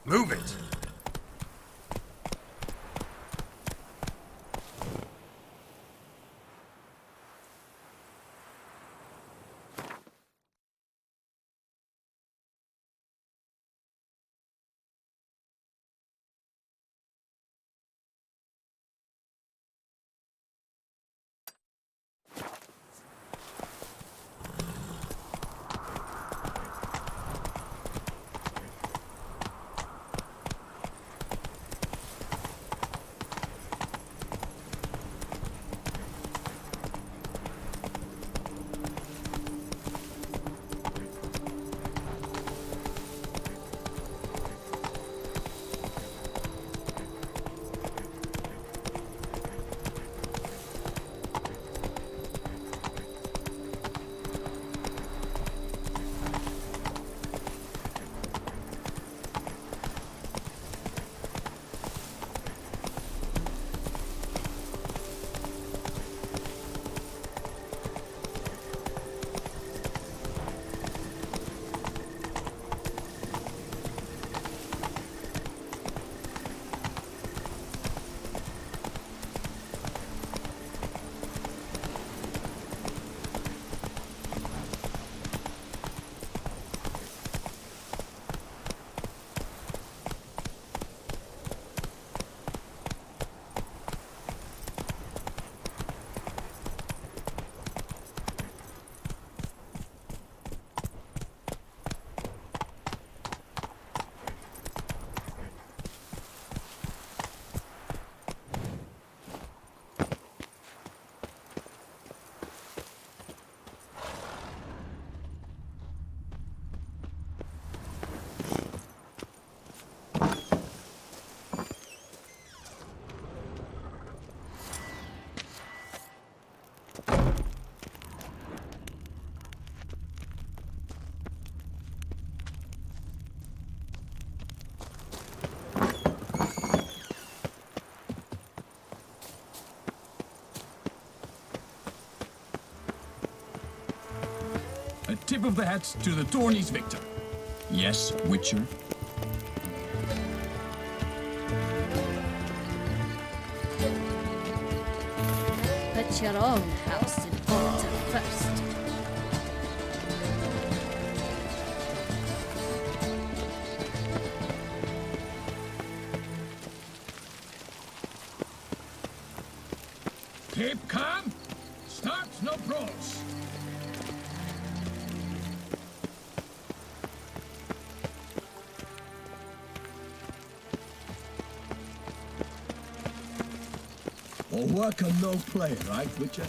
Move it! A tip of the hat to the Tourneys victor. Yes, Witcher? Put your own house in order first. Keep calm. Start no brawls. All work and no play, right, Witcher?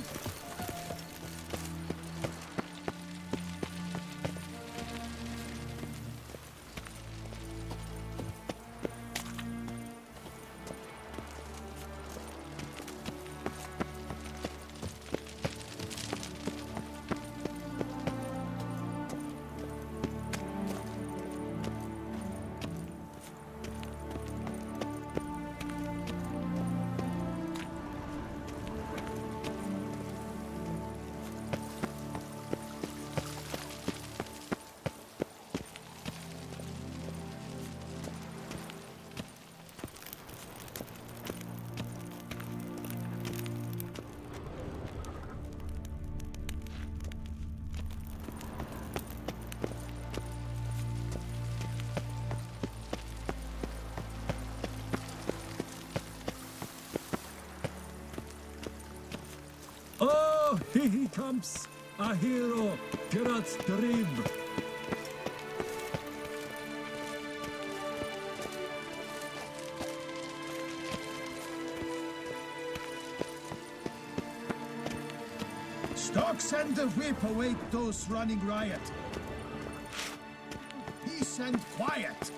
Oh, here he comes, a hero, Gerard's Drib. Stocks and the whip await those running riot. Peace and quiet.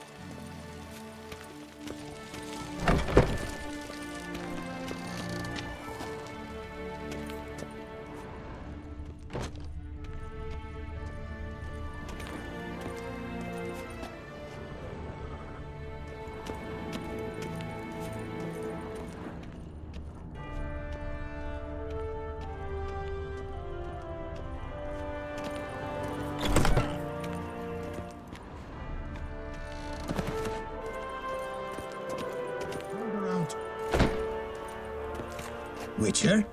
Witcher?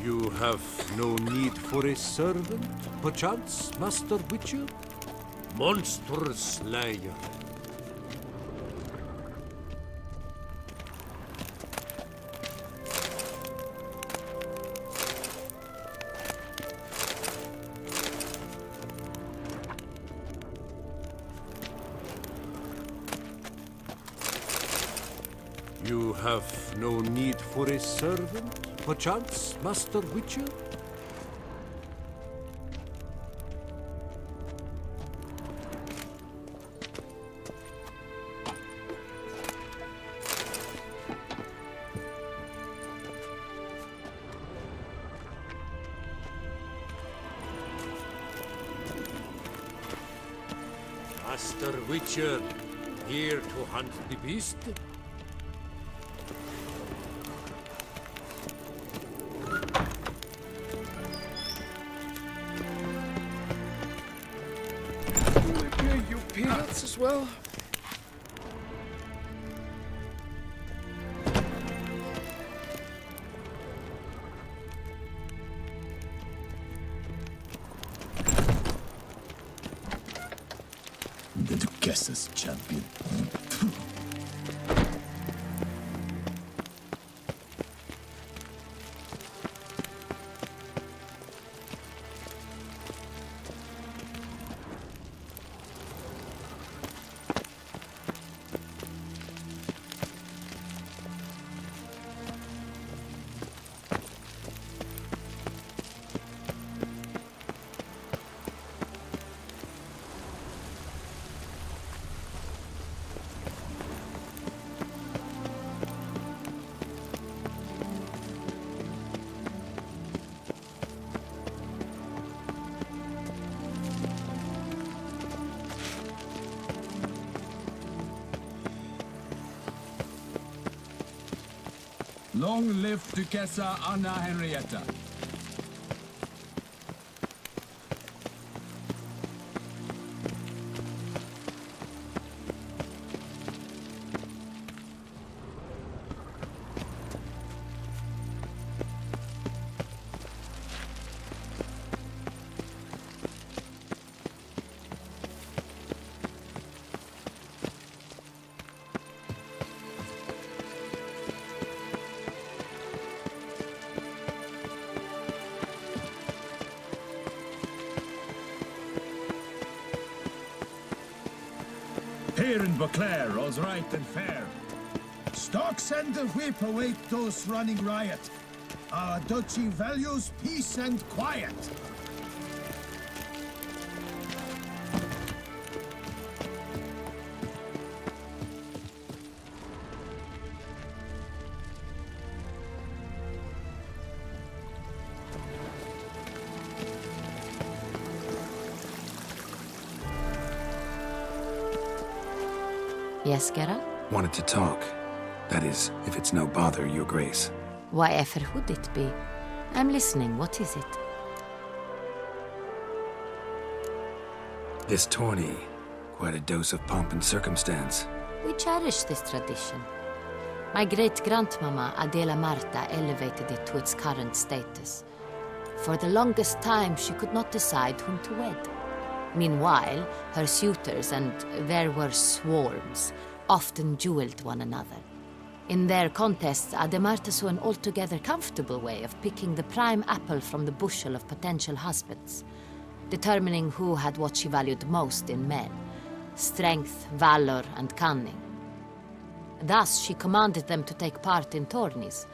You have no need for a servant, perchance, Master Witcher? Monster Slayer. You have no need for a servant, perchance, Master Witcher? Master Witcher, here to hunt the beast? You peanuts as well? The Duchess's champion. Long live Duchessa Anna Henrietta. Here in Beauclair, all's right and fair. Stocks and the whip await those running riot. Our duchy values peace and quiet. Yes, Geralt? Wanted to talk. That is, if it's no bother, Your Grace. Why ever would it be? I'm listening. What is it? This tourney, quite a dose of pomp and circumstance. We cherish this tradition. My great-grandmama, Adela Marta, elevated it to its current status. For the longest time, she could not decide whom to wed. Meanwhile, her suitors, and there were swarms, often duelled one another. In their contests, Ademarta saw an altogether comfortable way of picking the prime apple from the bushel of potential husbands, determining who had what she valued most in men: strength, valor, and cunning. Thus, she commanded them to take part in tourneys,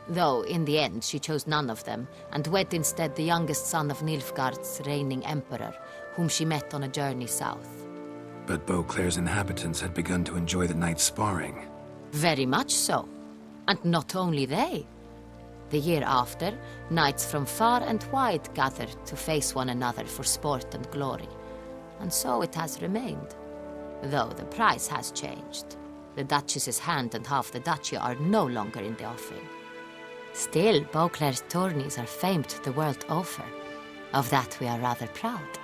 though in the end she chose none of them, and wed instead the youngest son of Nilfgaard's reigning emperor, whom she met on a journey south. But Beauclair's inhabitants had begun to enjoy the night's sparring. Very much so. And not only they. The year after, knights from far and wide gathered to face one another for sport and glory. And so it has remained. Though the price has changed. The Duchess's hand and half the duchy are no longer in the offing. Still, Beauclair's tourneys are famed the world over. Of that we are rather proud.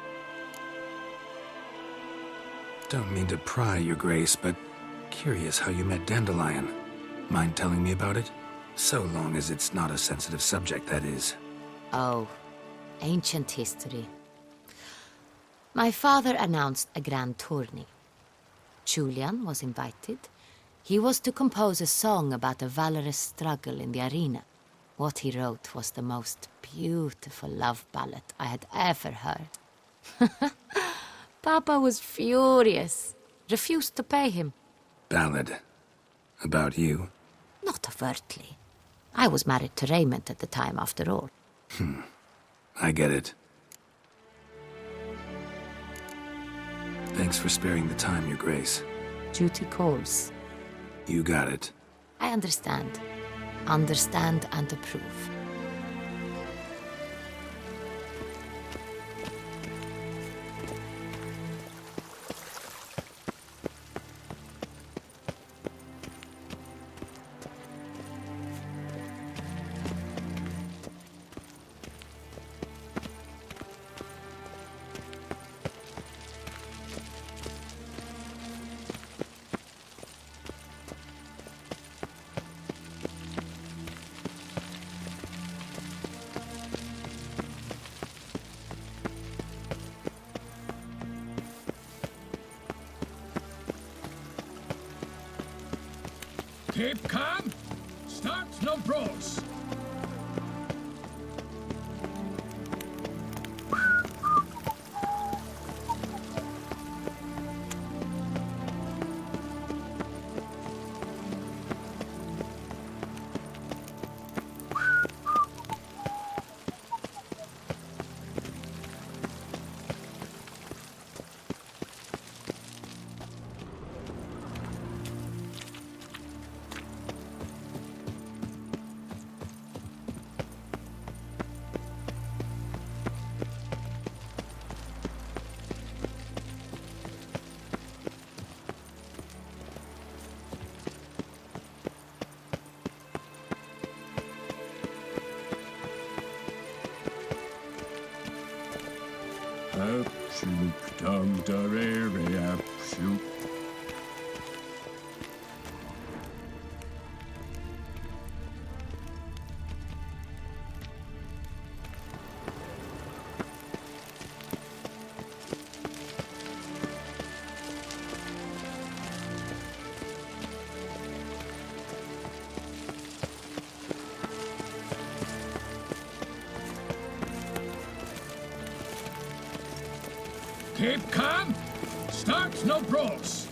Don't mean to pry, Your Grace, but curious how you met Dandelion. Mind telling me about it? So long as it's not a sensitive subject, that is. Oh, ancient history. My father announced a grand tourney. Julian was invited. He was to compose a song about a valorous struggle in the arena. What he wrote was the most beautiful love ballad I had ever heard. Papa was furious. Refused to pay him. Ballad. About you? Not overtly. I was married to Raymond at the time, after all. I get it. Thanks for sparing the time, Your Grace. Duty calls. You got it. I understand. Understand and approve. Keep calm. Start no brawls. Up, shoop, dum, da, up, shoop. Keep calm. Start no brawls.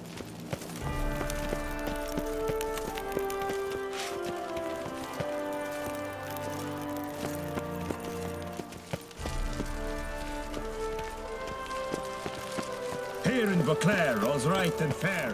Here in Beauclair, all's right and fair.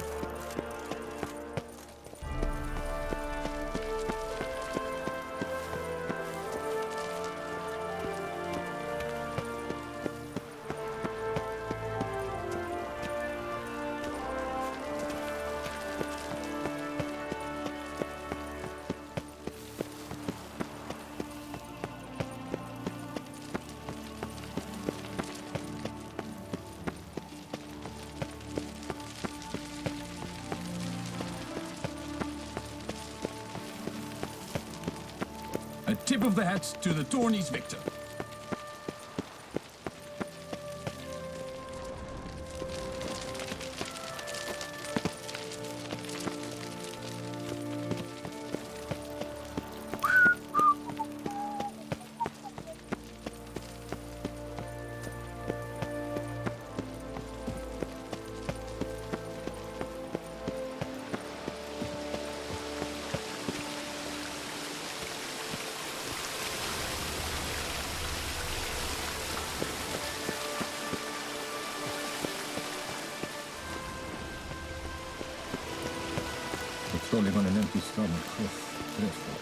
A tip of the hat to the tourney's victor. Patrolling on an empty stomach. Dreadful.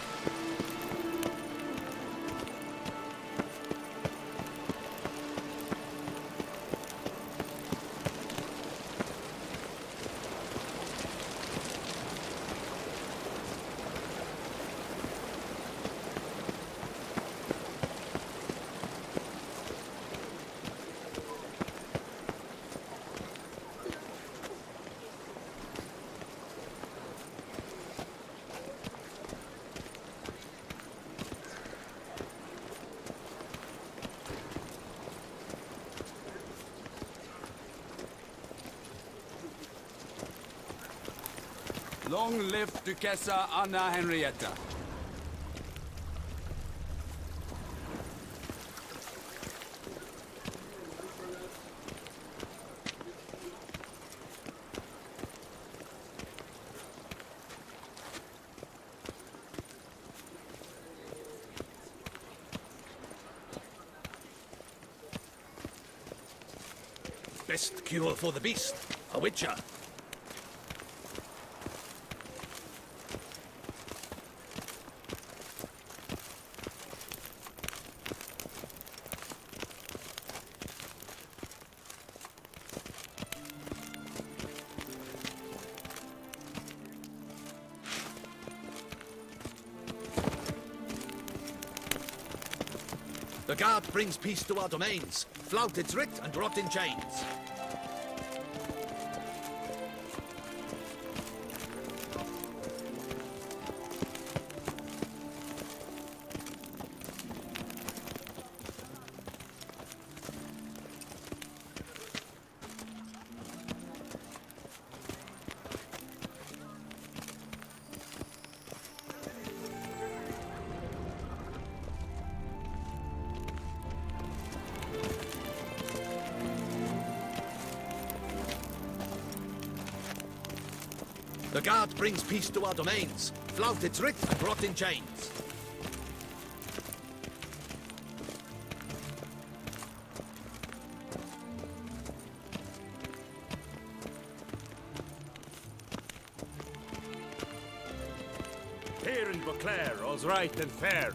Long live Duchessa Anna Henrietta. Best cure for the beast, a witcher. The guard brings peace to our domains. Flout its writ and rot in chains. The guard brings peace to our domains. Flout its writ and rot in chains. Here in Beauclair, all's right and fair.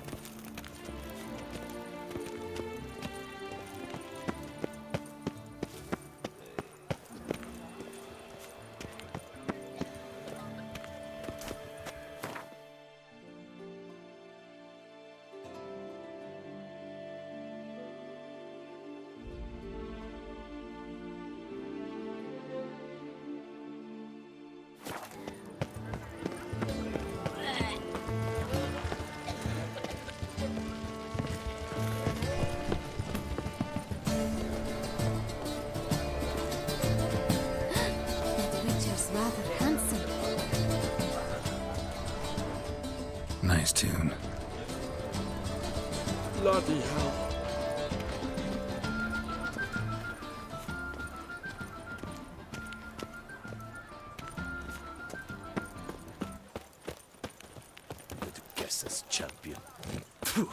That witcher's rather handsome. Nice tune. Bloody hell. The Duchessa's champion. Phew.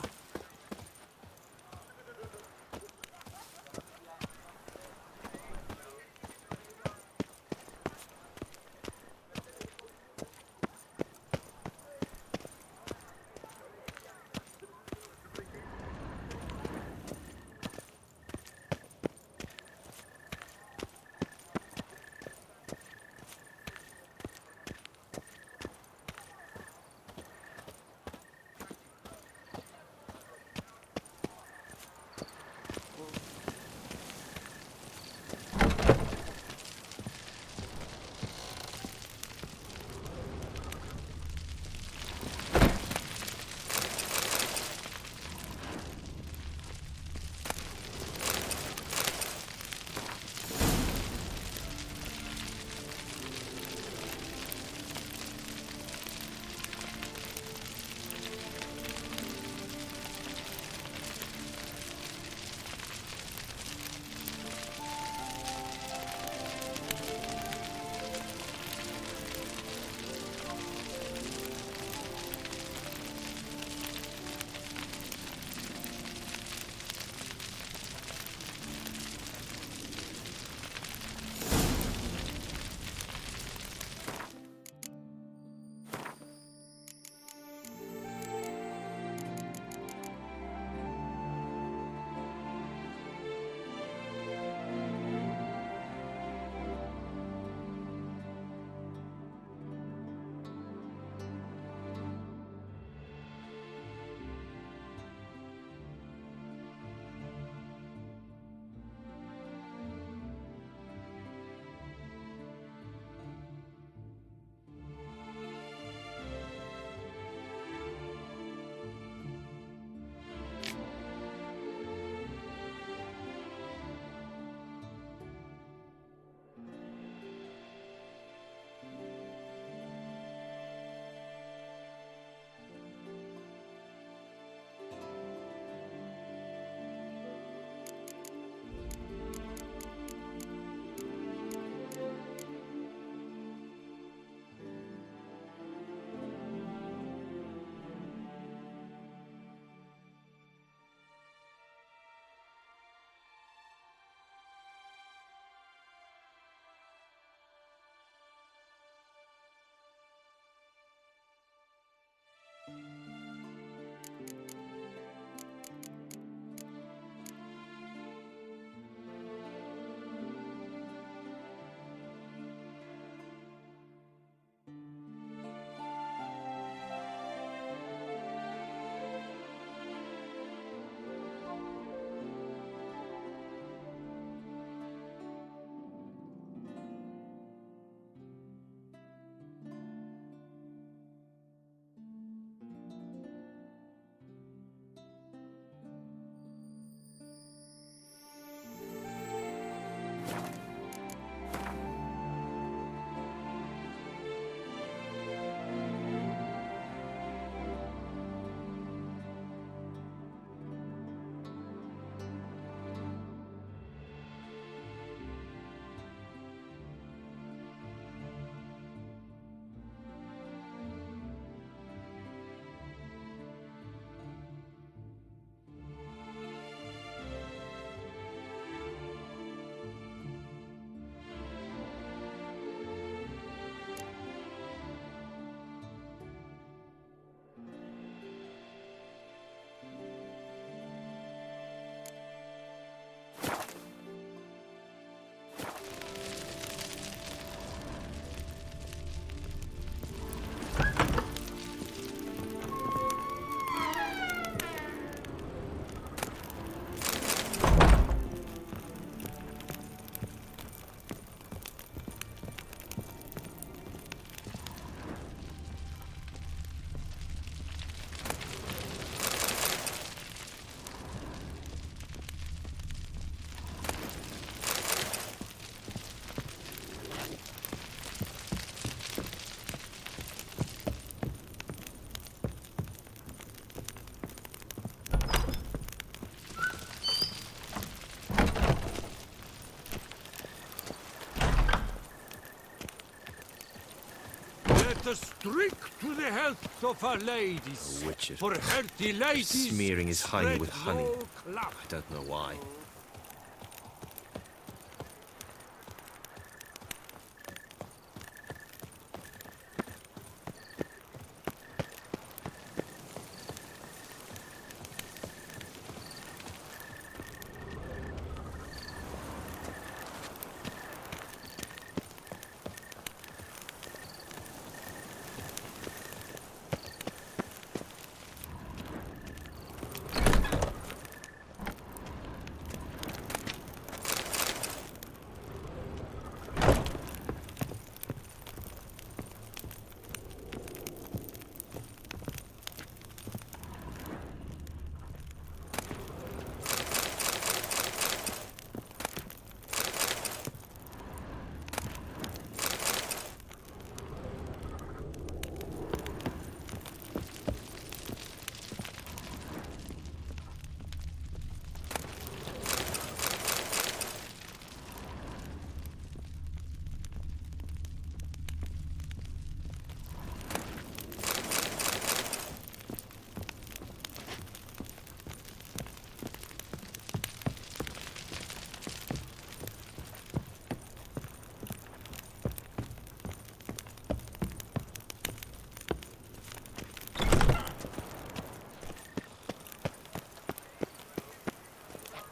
us drink to the health of our ladies. Witcher. For healthy ladies, Smearing his hiney spread with honey. no cloud. I don't know why.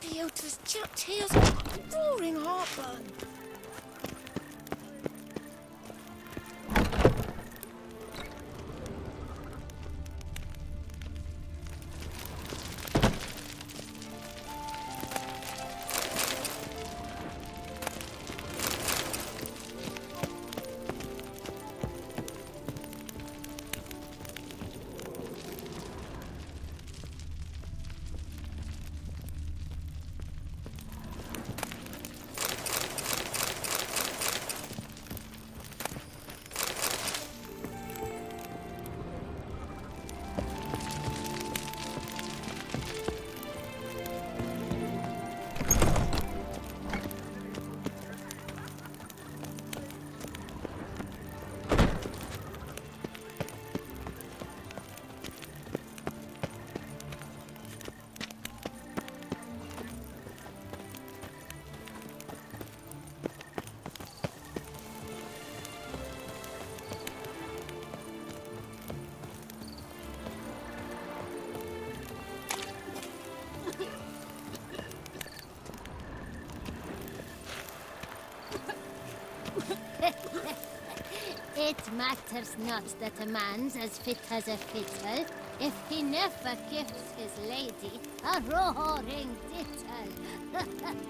Theota's chapped heels, roaring heartburn. It matters not that a man's as fit as a fiddle if he never gives his lady a roaring dittle.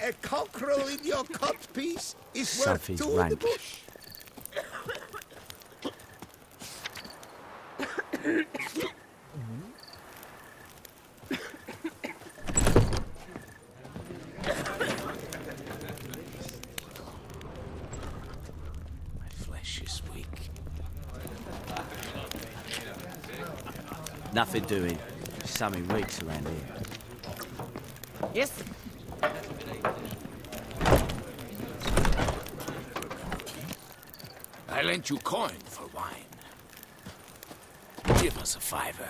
A cockerel in your cut piece is worth Something's two in the rank. bush. My flesh is weak. Nothing doing. Something reeks around here. Yes. I lent you coin for wine. Give us a fiver.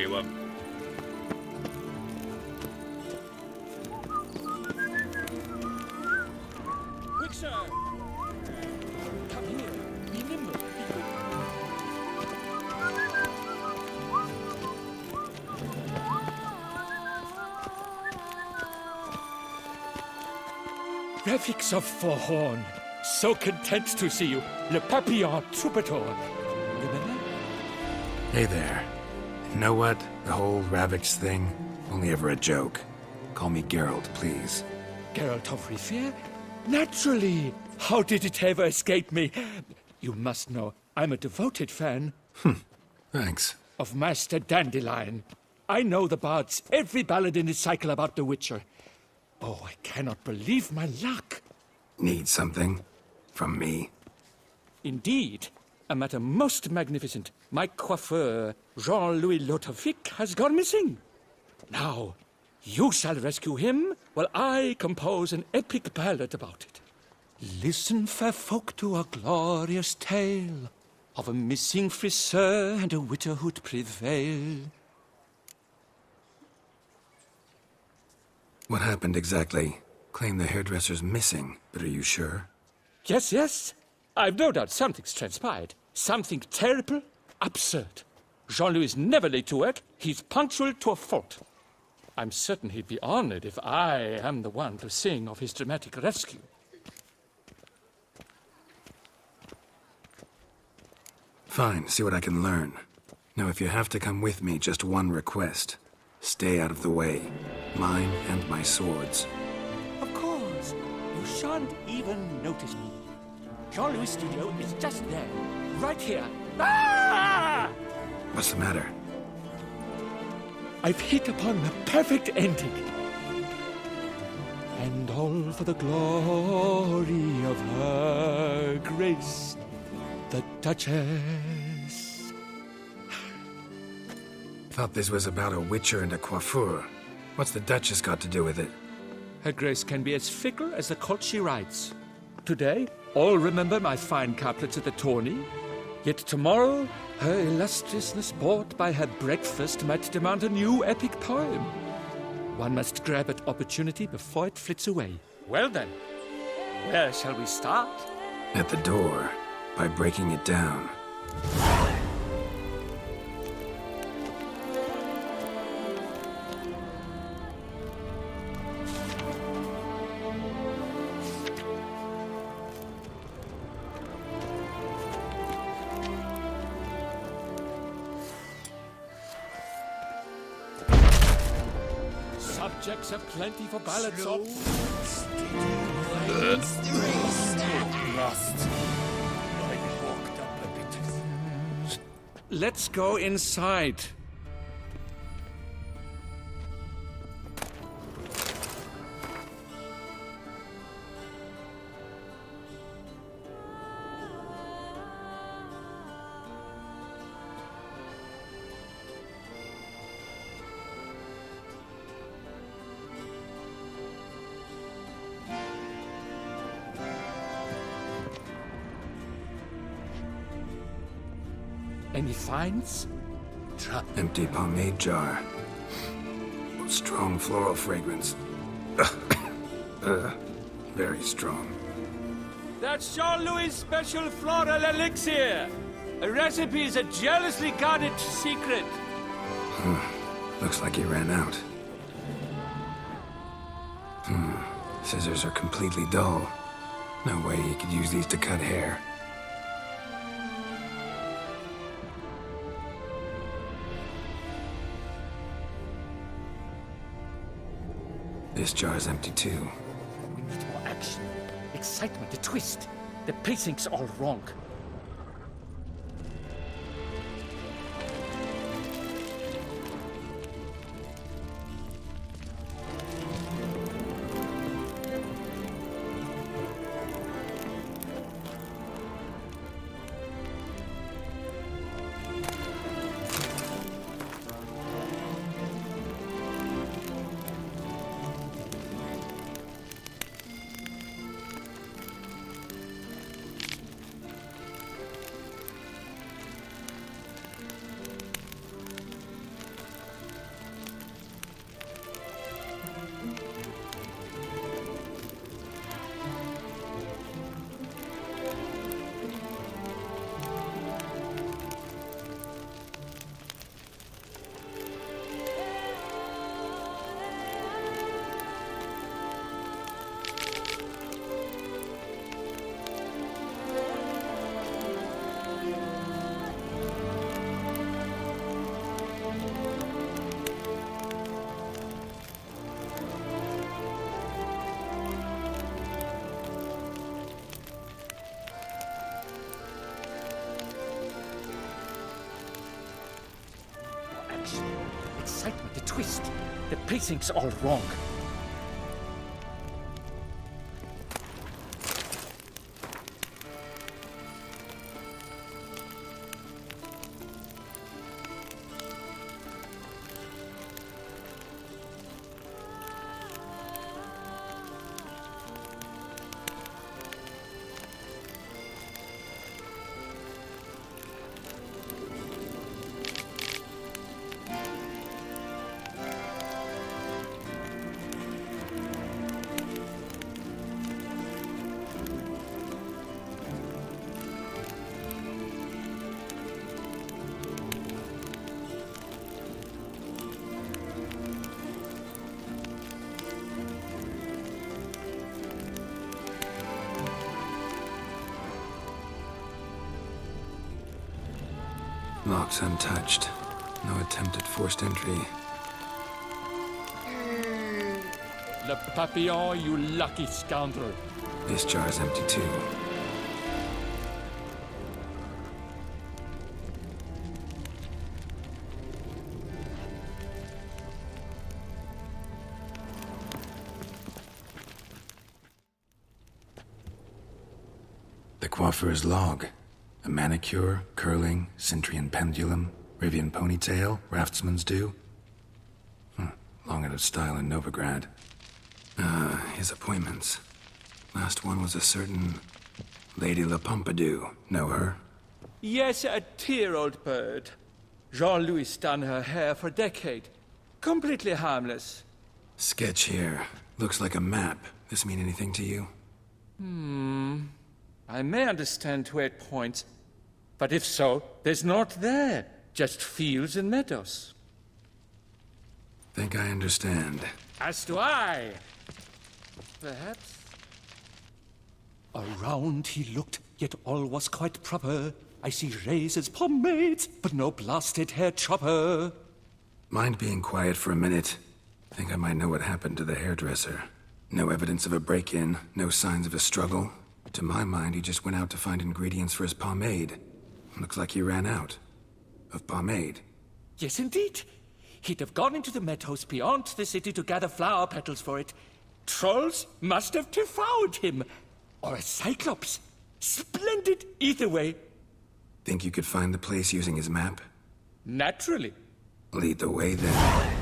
anyone. Witcher! Come here. Be nimble. Be quick. Graphics of Forhorn. So content to see you. Le Papillon Troubadour. Remember? Hey there. You know what? The whole Ravix thing? Only ever a joke. Call me Geralt, please. Geralt of Rivia? Naturally! How did it ever escape me? You must know, I'm a devoted fan Thanks. of Master Dandelion. I know the bards, every ballad in his cycle about the Witcher. Oh, I cannot believe my luck. Need something? From me? Indeed, a matter most magnificent. My coiffeur, Jean-Louis Lotovic, has gone missing. Now, you shall rescue him while I compose an epic ballad about it. Listen, fair folk, to a glorious tale of a missing friseur and a widowhood prevail. What happened exactly? Claim the hairdresser's missing, but are you sure? Yes, yes. I've no doubt something's transpired. Something terrible, absurd. Jean-Louis is never late to work. He's punctual to a fault. I'm certain he'd be honored if I am the one to sing of his dramatic rescue. Fine, see what I can learn. Now, if you have to come with me, just one request. Stay out of the way. Mine and my swords. Of course. You shan't even notice me. Jean-Louis' studio is just there. Right here. Ah! What's the matter? I've hit upon the perfect ending. And all for the glory of her grace, the Duchess. Thought this was about a witcher and a coiffeur. What's the Duchess got to do with it? Her Grace can be as fickle as the colt she rides. Today, all remember my fine couplets at the tourney. Yet tomorrow, her illustriousness bought by her breakfast might demand a new epic poem. One must grab at opportunity before it flits away. Well then, where shall we start? At the door, by breaking it down. Subjects have plenty for ballads of. Let's go inside. Any finds? Empty pomade jar. Strong floral fragrance. Very strong. That's Jean-Louis' special floral elixir. A recipe is a jealously guarded secret. Looks like he ran out. Scissors are completely dull. No way he could use these to cut hair. This jar's empty too. We need more action. Excitement, a twist. The pacing's all wrong. march. Excitement, a twist. The pacing's all wrong. Lock's untouched. No attempt at forced entry. Le Papillon, you lucky scoundrel. This jar's empty too. The coiffeur's log. A manicure, curling, Centrian pendulum, Rivian ponytail, raftsman's due. Long out of style in Novigrad. His appointments. Last one was a certain Lady La Pompadour. Know her? Yes, a dear old bird. Jean-Louis done her hair for a decade. Completely harmless. Sketch here. Looks like a map. This mean anything to you? I may understand where it points, but if so, there's naught there. Just fields and meadows. Think I understand. As do I. Perhaps. Around he looked, yet all was quite proper. I see razors, pomades, but no blasted hair chopper. Mind being quiet for a minute? Think I might know what happened to the hairdresser. No evidence of a break-in, no signs of a struggle. To my mind, he just went out to find ingredients for his pomade. Looks like he ran out. Of pomade. Yes, indeed. He'd have gone into the meadows beyond the city to gather flower petals for it. Trolls must have devoured him. Or a cyclops. Splendid either way. Think you could find the place using his map? Naturally. Lead the way then.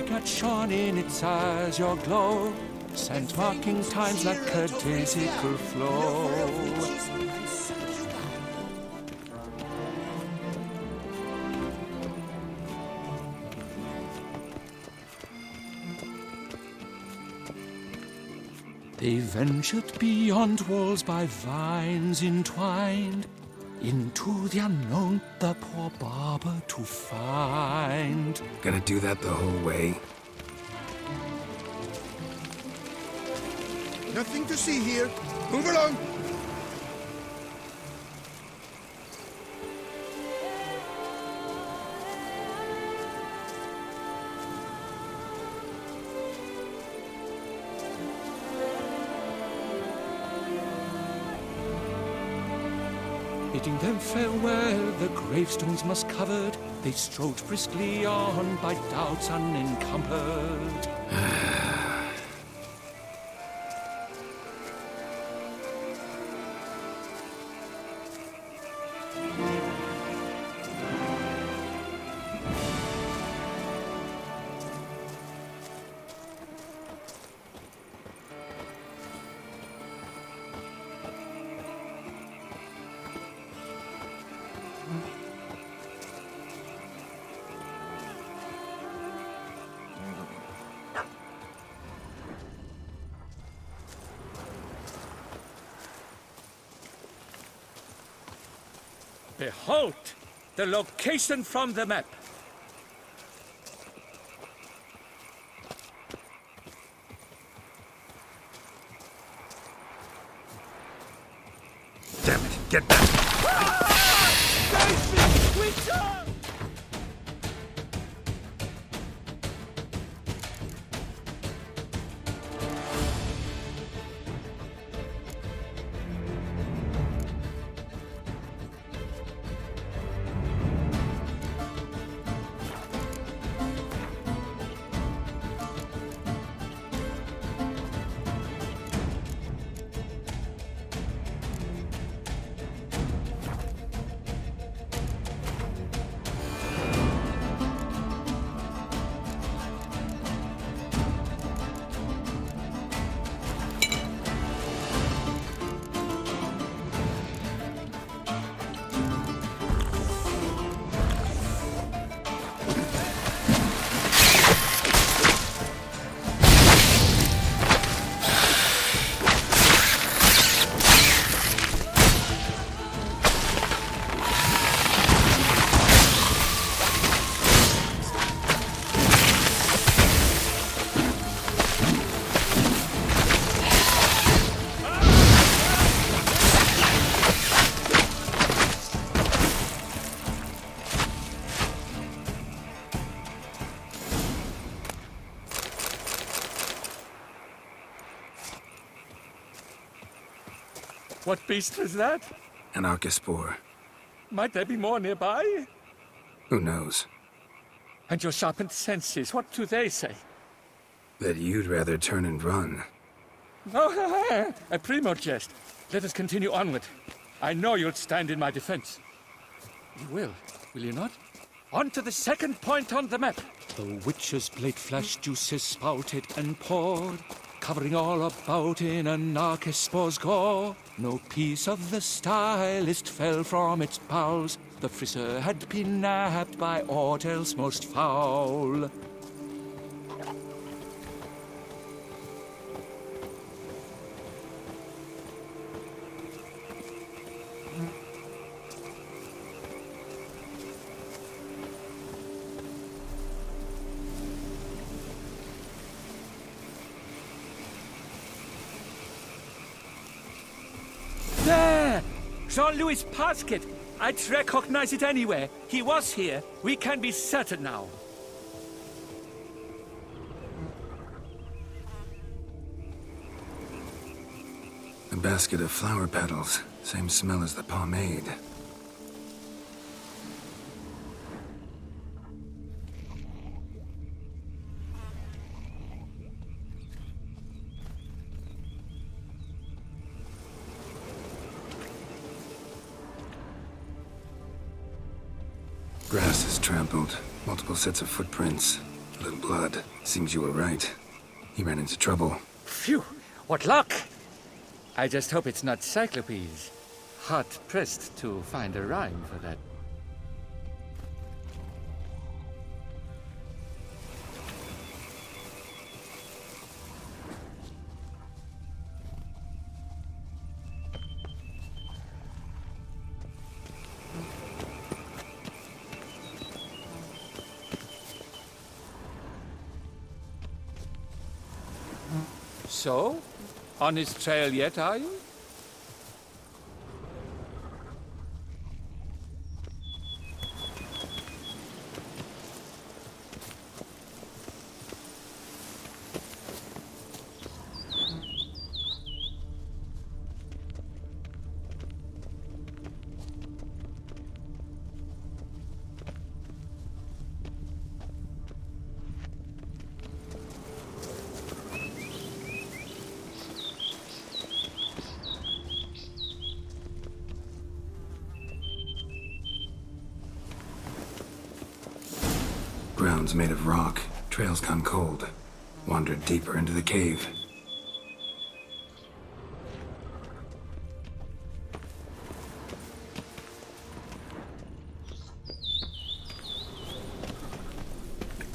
Got shone in its eyes your glow, sent marking times like a daisical flow. They ventured beyond walls by vines entwined, into the unknown the poor barber to find. Gotta do that the whole way. Nothing to see here. Move along. Bidding them farewell, the gravestones must covered, they strode briskly on by doubts unencumbered. Behold, the location from the map. Damn it, get back! What beast was that? An Archispore. Might there be more nearby? Who knows? And your sharpened senses, what do they say? That you'd rather turn and run. Oh, a primo jest. Let us continue onward. I know you'll stand in my defense. You will you not? On to the second point on the map. The witch's blade flash juices spouted and poured, covering all about in an Archispore's gore. No piece of the stylist fell from its bowels. The frisser had been nabbed by aught else most foul. There! Jean-Louis' basket! I'd recognize it anywhere. He was here. We can be certain now. A basket of flower petals. Same smell as the pomade. Grass is trampled. Multiple sets of footprints. A little blood. Seems you were right. He ran into trouble. Phew! What luck! I just hope it's not Cyclopes. Hard-pressed to find a rhyme for that. So? On his trail yet, are you? Ground's made of rock. Trail's gone cold. Wandered deeper into the cave.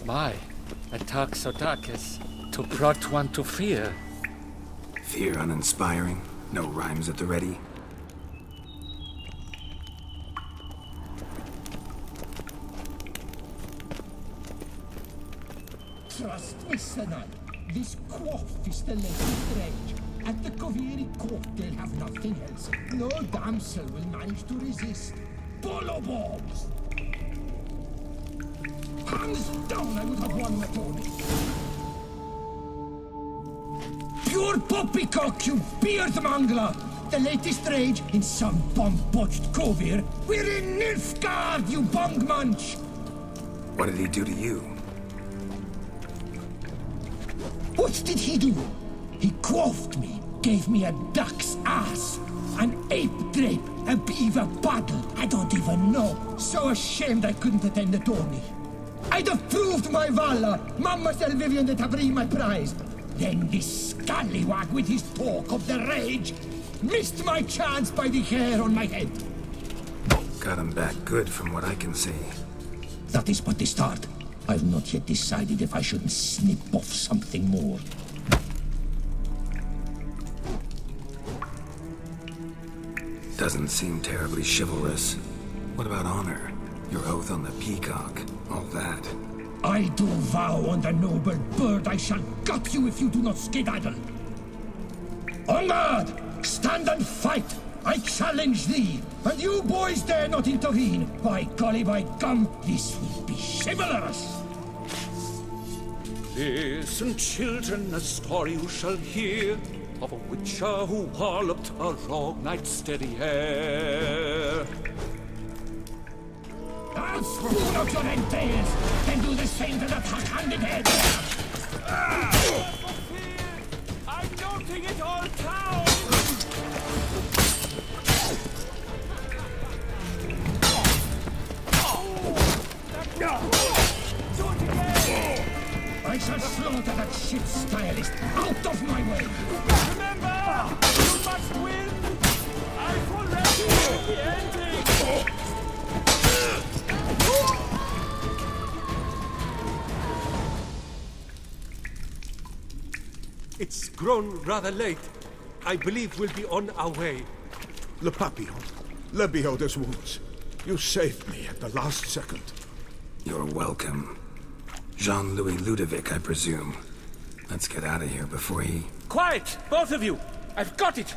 My, a talk so dark as to brought one to fear. Fear uninspiring. No rhymes at the ready. Trust me, Senai. This quaff is the latest rage. At the Koviri court, they'll have nothing else. No damsel will manage to resist. Bolo balls! Hands down, I would have won the tourney. Pure poppycock, you beard mangler! The latest rage in some bomb-botched Kovir. We're in Nilfgaard, you bung munch! What did he do to you? What did he do? He quaffed me, gave me a duck's ass, an ape drape, a beaver paddle. I don't even know. So ashamed I couldn't attend the tourney. I'd have proved my valor. Mamma Vivian that have bring my prize. Then this scallywag with his talk of the rage missed my chance by the hair on my head. Got him back good from what I can see. That is but the start. I've not yet decided if I shouldn't snip off something more. Doesn't seem terribly chivalrous. What about honor? Your oath on the peacock, all that. I do vow on the noble bird I shall gut you if you do not skedaddle. On guard! Stand and fight! I challenge thee! And you boys dare not intervene! By golly, by gum, this will be chivalrous! Listen, children, a story you shall hear of a witcher who walloped a rogue knight's derriere. I'll spoon out your entrails, then do the same to the pack-handed head! I'm noting it all down! I shall slaughter that shit stylist out of my way! Remember, you must win! I've already won the ending! It's grown rather late. I believe we'll be on our way. Le Papillon, le Beholder's wounds. You saved me at the last second. You're welcome. Jean-Louis Ludovic, I presume. Let's get out of here before he... Quiet, both of you! I've got it!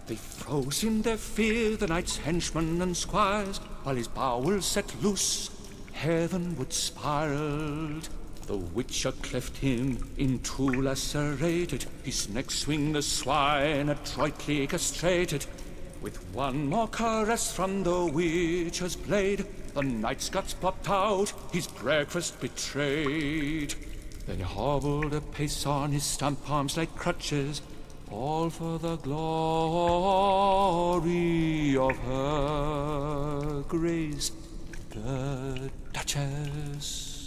They froze in their fear, the knight's henchmen and squires, while his bowels set loose, heavenward spiraled. The witcher cleft him in two lacerated, his neck swing the swine adroitly castrated. With one more caress from the witcher's blade, the knight's guts popped out, his breakfast betrayed. Then he hobbled a pace on his stump arms like crutches, all for the glory of her grace, the Duchess.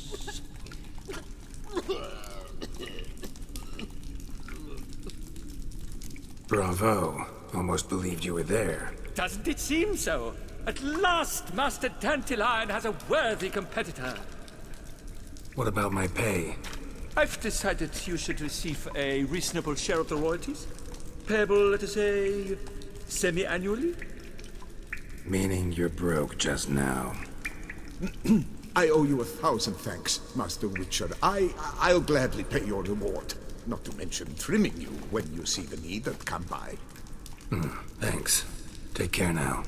Bravo. Almost believed you were there. Doesn't it seem so? At last, Master Dandelion has a worthy competitor. What about my pay? I've decided you should receive a reasonable share of the royalties. Payable, let us say, semi-annually? Meaning you're broke just now. I owe you 1,000 thanks, Master Witcher. I'll gladly pay your reward. Not to mention trimming you when you see the need and come by. Thanks. Take care now.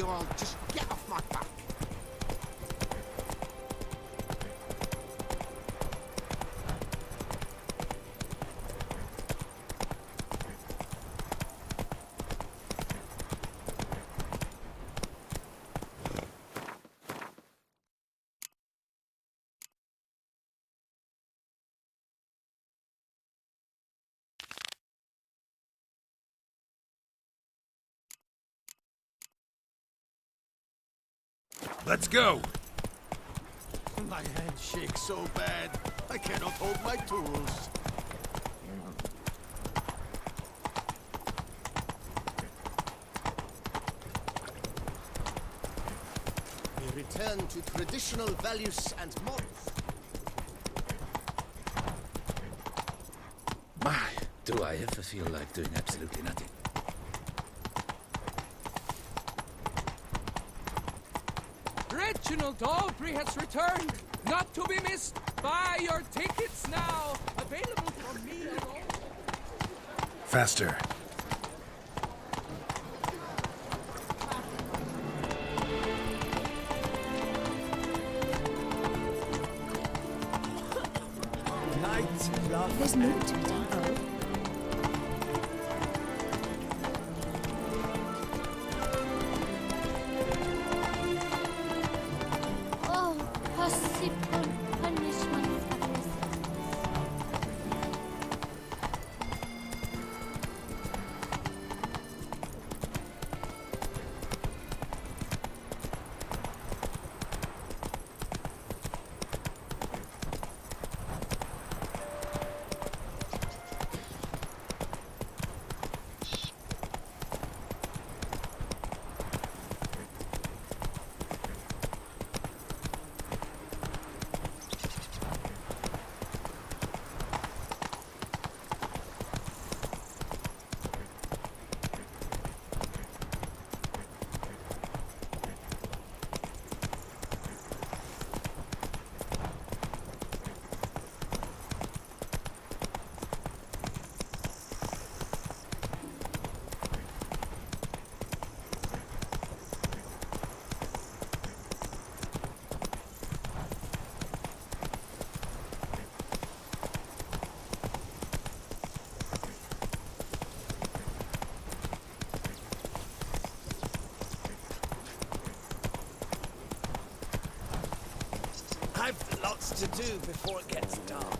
you all. Just get off my back. Let's go! My hand shakes so bad, I cannot hold my tools. We return to traditional values and morals. My, do I ever feel like doing absolutely nothing. Reginald Aubrey has returned, not to be missed. Buy your tickets now. Available for me alone. Faster. There's no tempo. Oh, possible punishment for this. I've lots to do before it gets dark.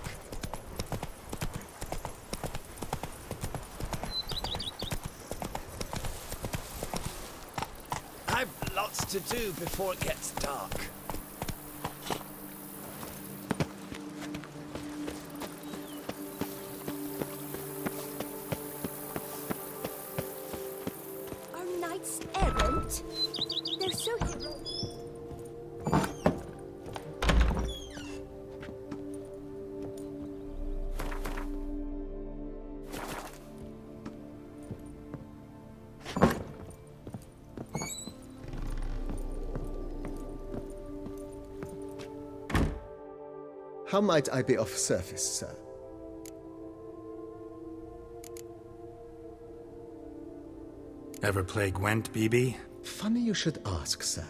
I've lots to do before it gets dark. Are knights errant? They're so heroic. How might I be of service, sir? Ever play Gwent, BB? Funny you should ask, sir.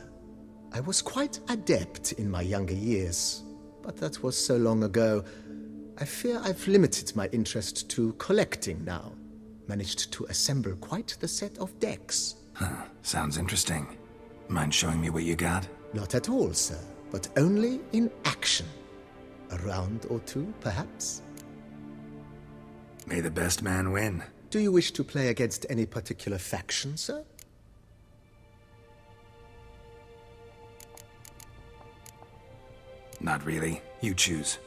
I was quite adept in my younger years, but that was so long ago. I fear I've limited my interest to collecting now. Managed to assemble quite the set of decks. Huh, sounds interesting. Mind showing me what you got? Not at all, sir, but only in action. A round or two, perhaps? May the best man win. Do you wish to play against any particular faction, sir? Not really. You choose.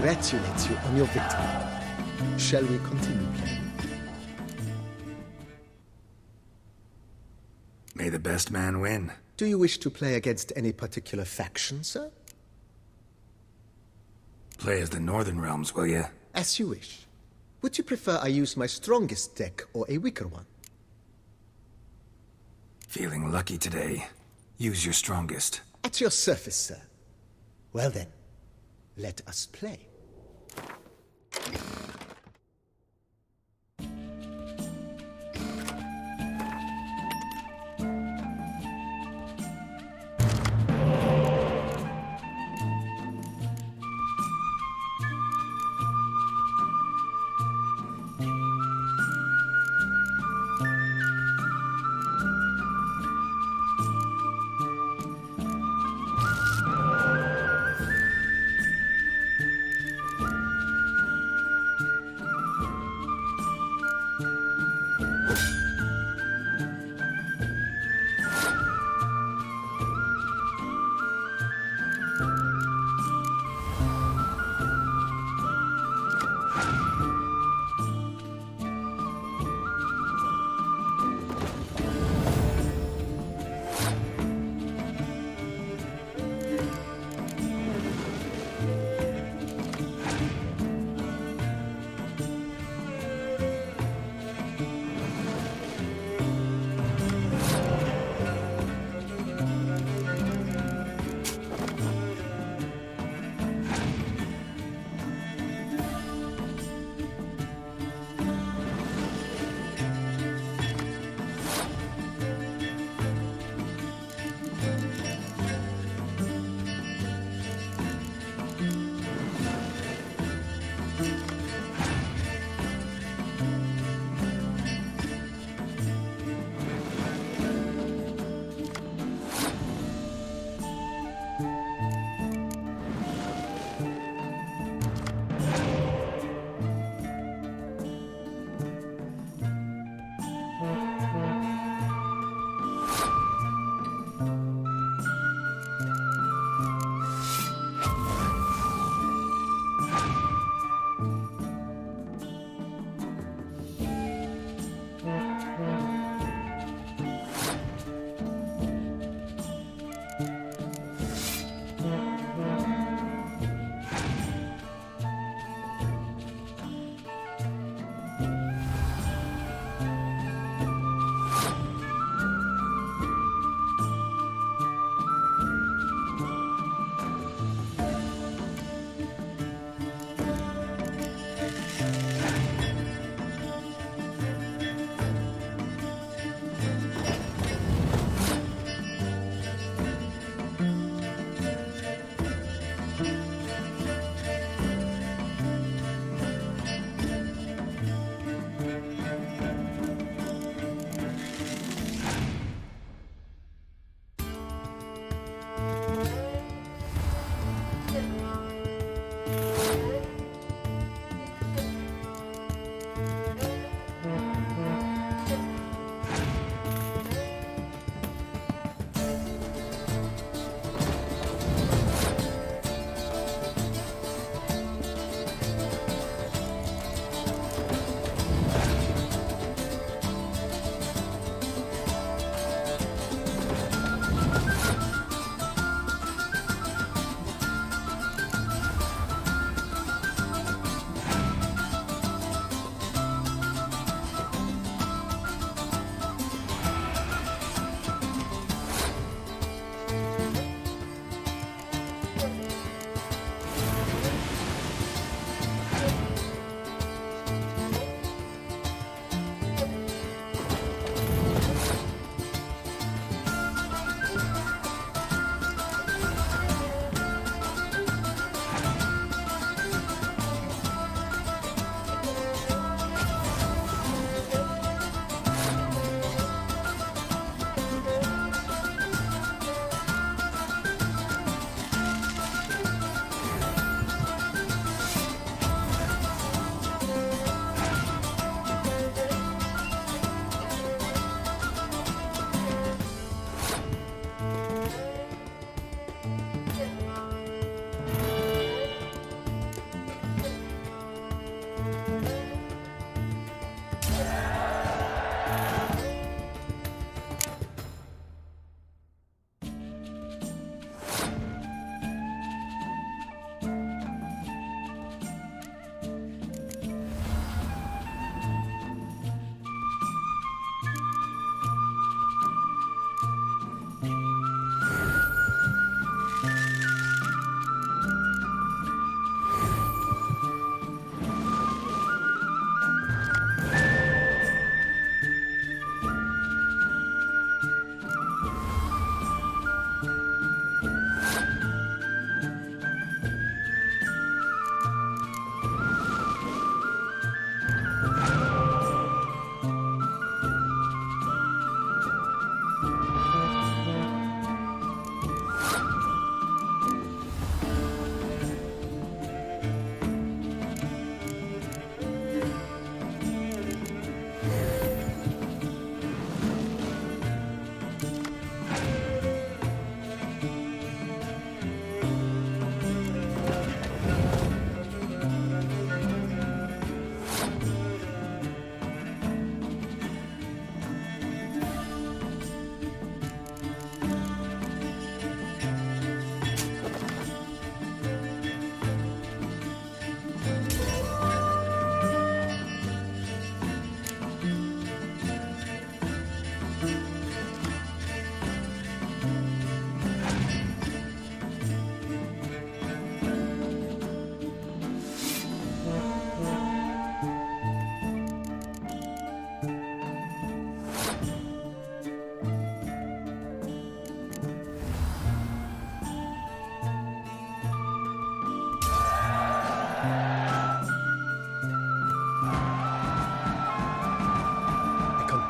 congratulate you on your victory. Shall we continue playing? May the best man win. Do you wish to play against any particular faction, sir? Play as the Northern Realms, will ya? As you wish. Would you prefer I use my strongest deck or a weaker one? Feeling lucky today. Use your strongest. At your service, sir. Well then, let us play.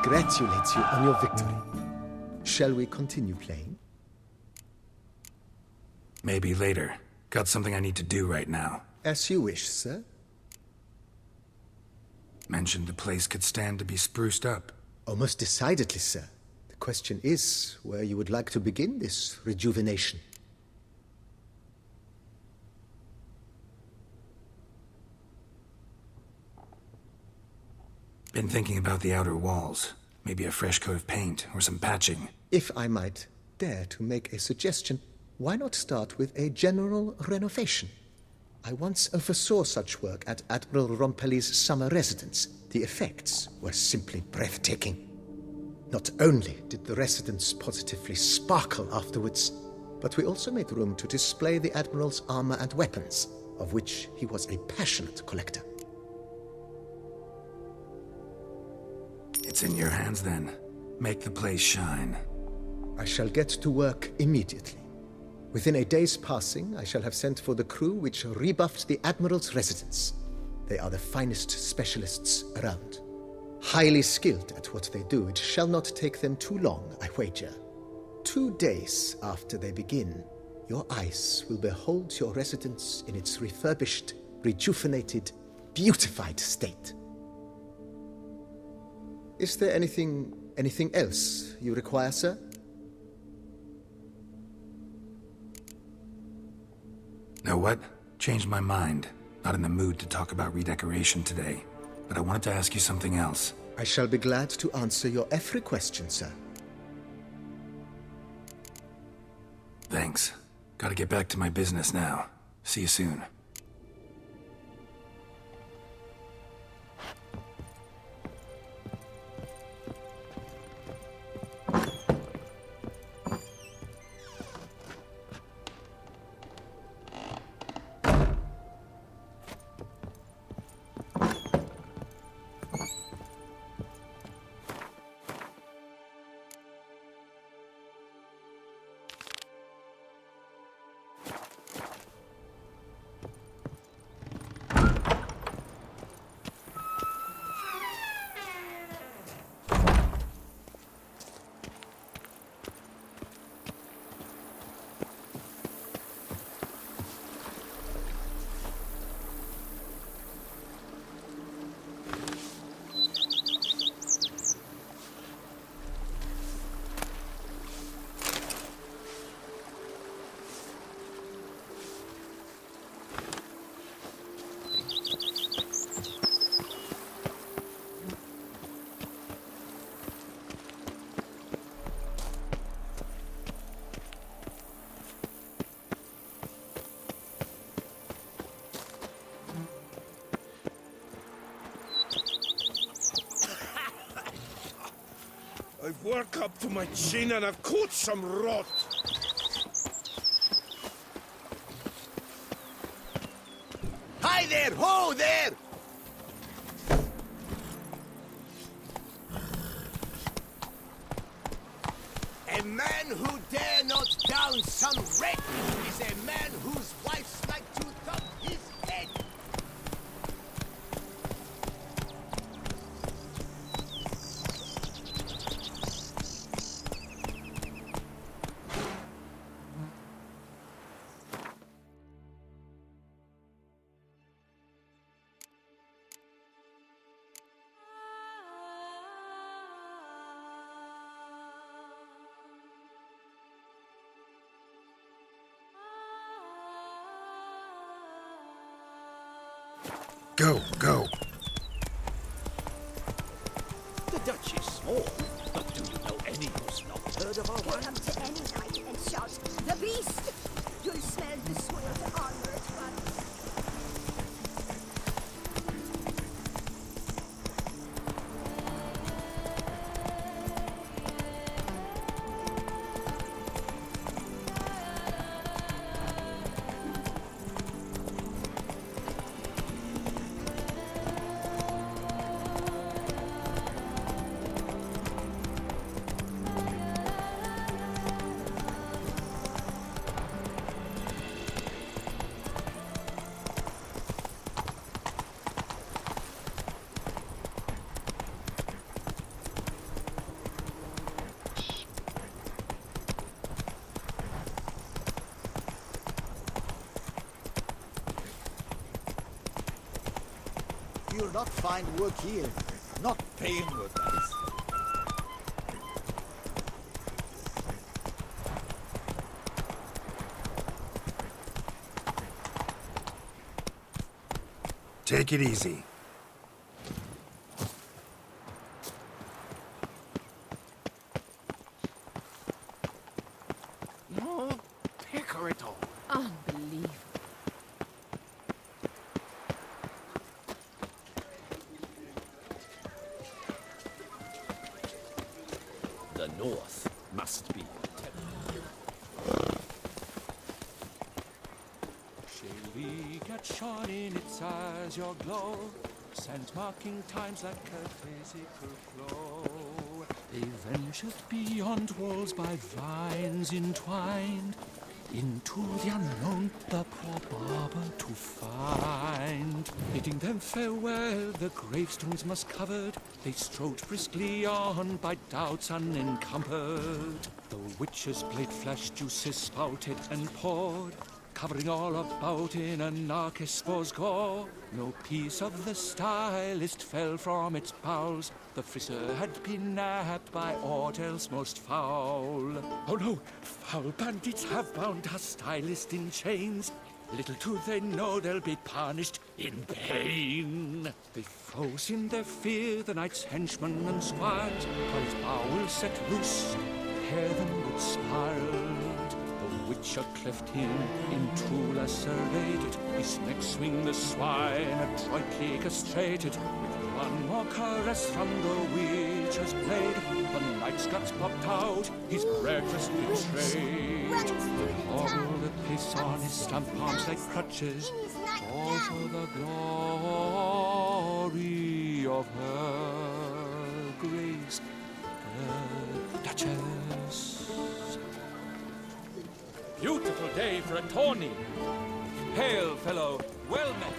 congratulate you on your victory. Shall we continue playing? Maybe later. Got something I need to do right now. As you wish, sir. Mentioned the place could stand to be spruced up. Oh, most decidedly, sir. The question is where you would like to begin this rejuvenation. Been thinking about the outer walls. Maybe a fresh coat of paint or some patching. If I might dare to make a suggestion, why not start with a general renovation? I once oversaw such work at Admiral Rompelli's summer residence. The effects were simply breathtaking. Not only did the residence positively sparkle afterwards, but we also made room to display the Admiral's armor and weapons, of which he was a passionate collector. It's in your hands then. Make the place shine. I shall get to work immediately. Within a day's passing, I shall have sent for the crew which rebuffed the Admiral's residence. They are the finest specialists around. Highly skilled at what they do, it shall not take them too long, I wager. 2 days after they begin, your eyes will behold your residence in its refurbished, rejuvenated, beautified state. Is there anything else you require, sir? Know what? Changed my mind. Not in the mood to talk about redecoration today. But I wanted to ask you something else. I shall be glad to answer your every question, sir. Thanks. Gotta get back to my business now. See you soon. I've worked up to my chin and I've caught some rot. Hi there! Ho there! A man who dare not down some red is a man whose wife's like to thump his head. Go, go. The Dutch is small, but do you know any who's not heard of our Get wine? up to any night and shout, "The beast!" You'll smell the soiled armor at once. You'll not find work here. Not paying work, that is. Take it easy. No picker at all. Unbelievable. The north must be. Shall catch shone in its eyes your glow, scent marking times like a physical flow. They ventured beyond walls by vines entwined, into the unknown the poor barber to find. Bidding them farewell, the gravestones must covered, they strode briskly on by doubts unencumbered. The witch's blade flashed, juices spouted and poured, covering all about in a narcissus gore. No piece of the stylist fell from its bowels. The frisser had been nabbed by aught else most foul. Oh no, foul bandits have bound our stylist in chains. Little do they know they'll be punished in pain. They froze in their fear the knight's henchmen and squires, while his bowels set loose, heavenward spiraled. The witcher cleft him, in two lacerated, his neck swing the swine adroitly castrated. With one more caress from the witcher's blade, the knight's guts popped out, his breakfast betrayed. All the piss on his stump arms like crutches, all for the glory of her grace, the Duchess. Beautiful day for a tourney. Hail, fellow, well met.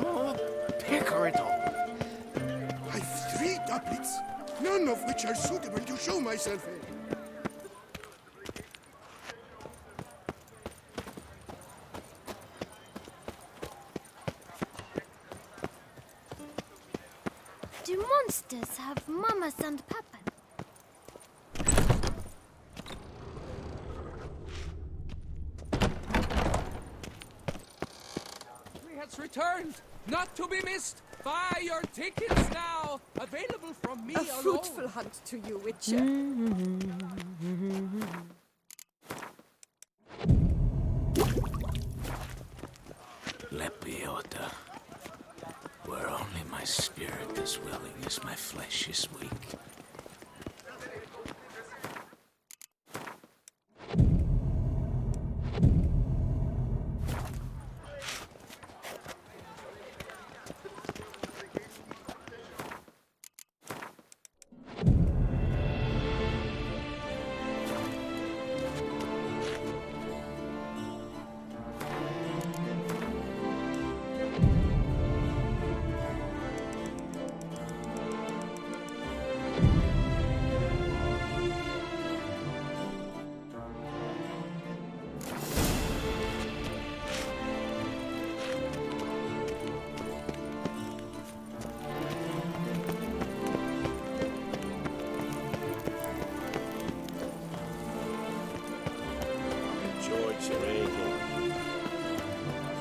No picker at all. I've 3 doublets, none of which are suitable to show myself in. Do monsters have mamas and papas? Has returned, not to be missed. Buy your tickets now. Available from me A alone. fruitful hunt to you, Witcher. Lepiota, where only my spirit is willing as my flesh is weak.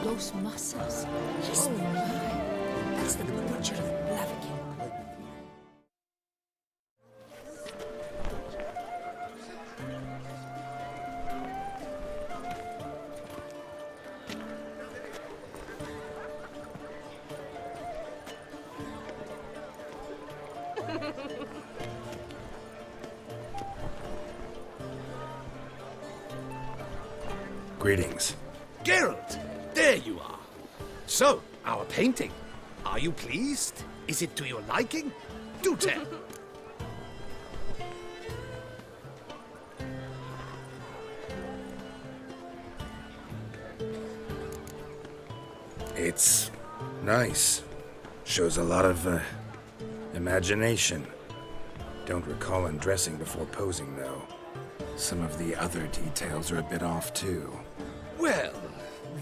Those muscles. He's no lie. That's the butcher of Blaviken. Greetings. Geralt, there you are. So, our painting. Are you pleased? Is it to your liking? Do tell. It's nice. Shows a lot of, imagination. Don't recall undressing before posing, though. Some of the other details are a bit off, too. Well,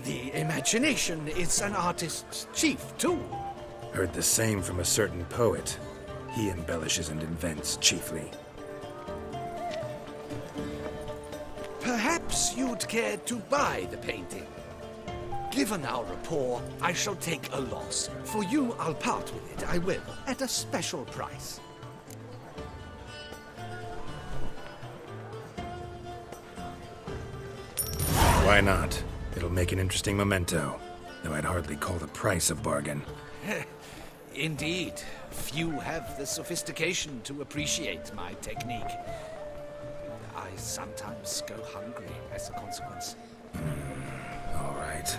the imagination is an artist's chief tool. Heard the same from a certain poet. He embellishes and invents, chiefly. Perhaps you'd care to buy the painting. Given our rapport, I shall take a loss. For you, I'll part with it, I will, at a special price. Why not? It'll make an interesting memento, though I'd hardly call the price a bargain. Indeed. Few have the sophistication to appreciate my technique. I sometimes go hungry as a consequence. All right.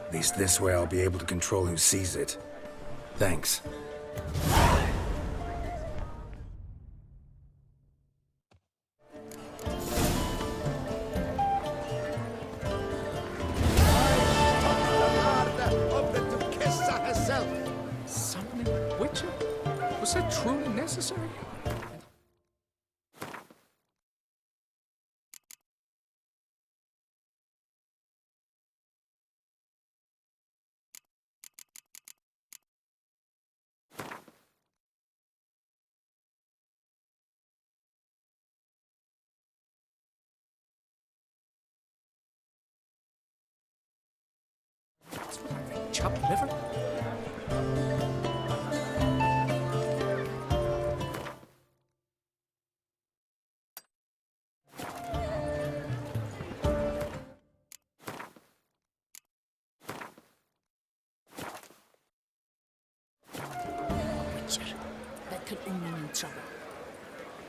At least this way I'll be able to control who sees it. Thanks. Summoning a Witcher? Was that truly necessary? That's what I think. Chopped liver? Witcher. That could only mean trouble.